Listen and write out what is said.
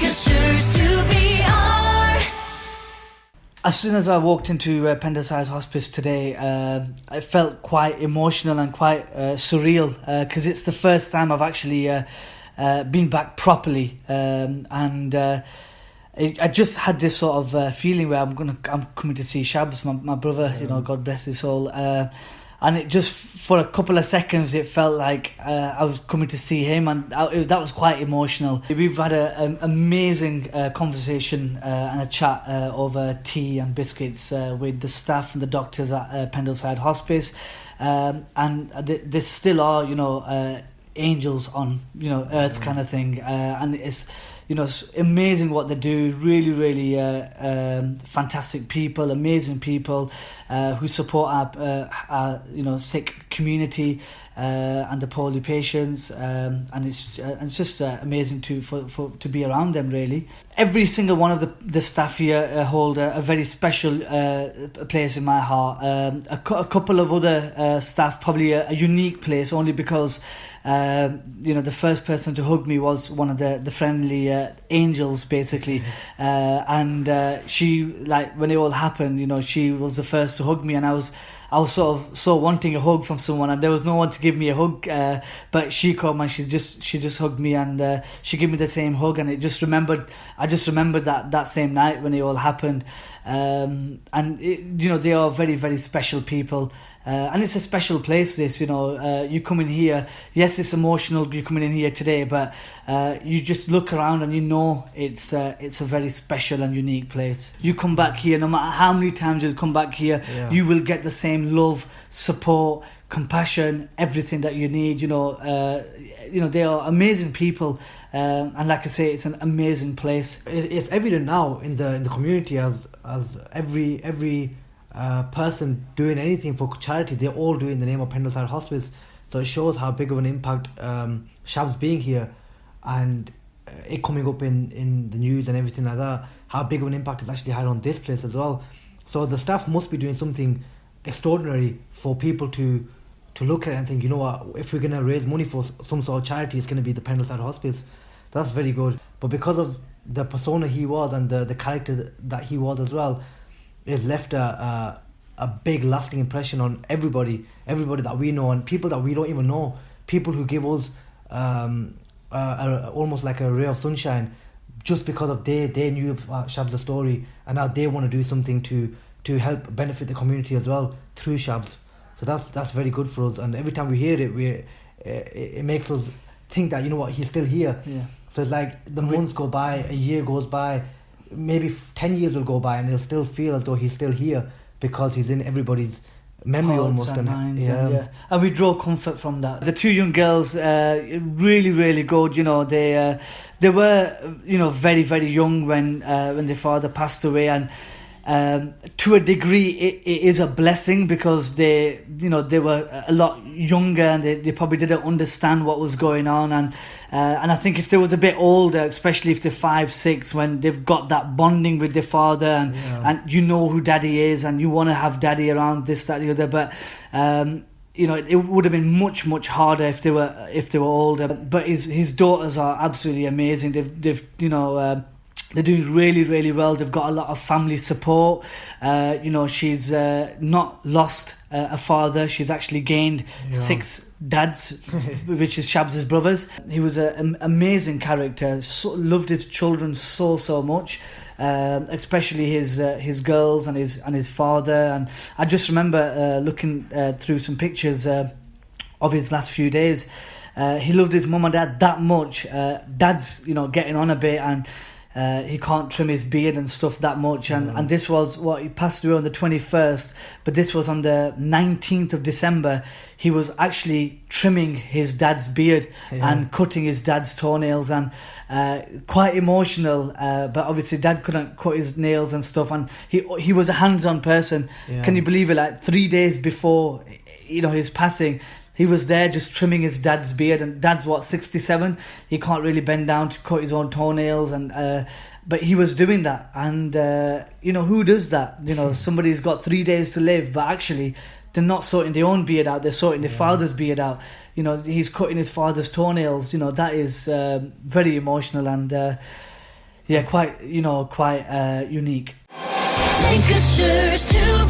Lancashire's to be our. As soon as I walked into Pendleside Hospice today, I felt quite emotional and quite surreal because it's the first time I've actually been back properly, and I just had this sort of feeling where I'm coming to see Shabz, my brother, you know, God bless his soul. And it just, for a couple of seconds, it felt like I was coming to see him, and that was quite emotional. We've had an amazing conversation and a chat over tea and biscuits with the staff and the doctors at Pendleside Hospice, and there still are, you know, angels on, you know, earth kind of thing, and it's, you know, it's amazing what they do. Really fantastic people, amazing people who support our you know, sick community and the poorly patients, and it's just amazing to be around them. Really, every single one of the staff here hold a very special place in my heart. A couple of other staff probably a unique place, only because you know, the first person to hug me was one of the friendly angels, basically, and she, like, when it all happened, you know, she was the first to hug me, and I was sort of so wanting a hug from someone, and there was no one to give me a hug, but she came and she just hugged me, and she gave me the same hug, and I just remembered that same night when it all happened, and you know, they are very special people. And it's a special place, this, you know, you come in here, yes, it's emotional, you're coming in here today, but you just look around and you know it's a very special and unique place. You come back here, no matter how many times you come back here, you will get the same love, support, compassion, everything that you need. You know, they are amazing people, and like I say, it's an amazing place. It's evident now in the community as every person doing anything for charity, they all do it in the name of Pendleside Hospice. So it shows how big of an impact Shabz being here and it coming up in the news and everything like that, how big of an impact it's actually had on this place as well. So the staff must be doing something extraordinary for people to look at it and think, you know what, if we're going to raise money for some sort of charity, it's going to be the Pendleside Hospice. That's very good. But because of the persona he was and the character that he was as well, it's left a big lasting impression on everybody that we know, and people that we don't even know, people who give us almost like a ray of sunshine just because of they knew about Shabz's story, and now they want to do something to help benefit the community as well through Shabz. So that's very good for us, and every time we hear it, it makes us think that, you know what, he's still here. So it's like the months go by, a year goes by, maybe 10 years will go by, and it'll still feel as though he's still here because he's in everybody's memory almost. And minds, and we draw comfort from that. The two young girls, really good. You know, they were, you know, very young when their father passed away, and to a degree it is a blessing because they were a lot younger, and they probably didn't understand what was going on, and I think if they was a bit older, especially if they're 5, 6, when they've got that bonding with their father, and you know who daddy is, and you want to have daddy around, this, that, the other, but you know, it would have been much harder if they were older. But his daughters are absolutely amazing. They've you know, they're doing really well. They've got a lot of family support. You know, she's not lost a father. She's actually gained 6 dads, which is Shabz's brothers. He was an amazing character. Loved his children so much, especially his girls and his father. And I just remember looking through some pictures of his last few days. He loved his mum and dad that much. Dad's, you know, getting on a bit, and he can't trim his beard and stuff that much, and this was what he passed away on the 21st, but this was on the 19th of December. He was actually trimming his dad's beard and cutting his dad's toenails, and quite emotional, but obviously dad couldn't cut his nails and stuff, and he was a hands-on person. Can you believe it? Like 3 days before, you know, his passing, he was there just trimming his dad's beard, and dad's 67. He can't really bend down to cut his own toenails, and but he was doing that. And you know, who does that? You know, somebody's got 3 days to live, but actually they're not sorting their own beard out, they're sorting their father's beard out. You know, he's cutting his father's toenails. You know, that is very emotional, and yeah, quite unique. Lancashire's to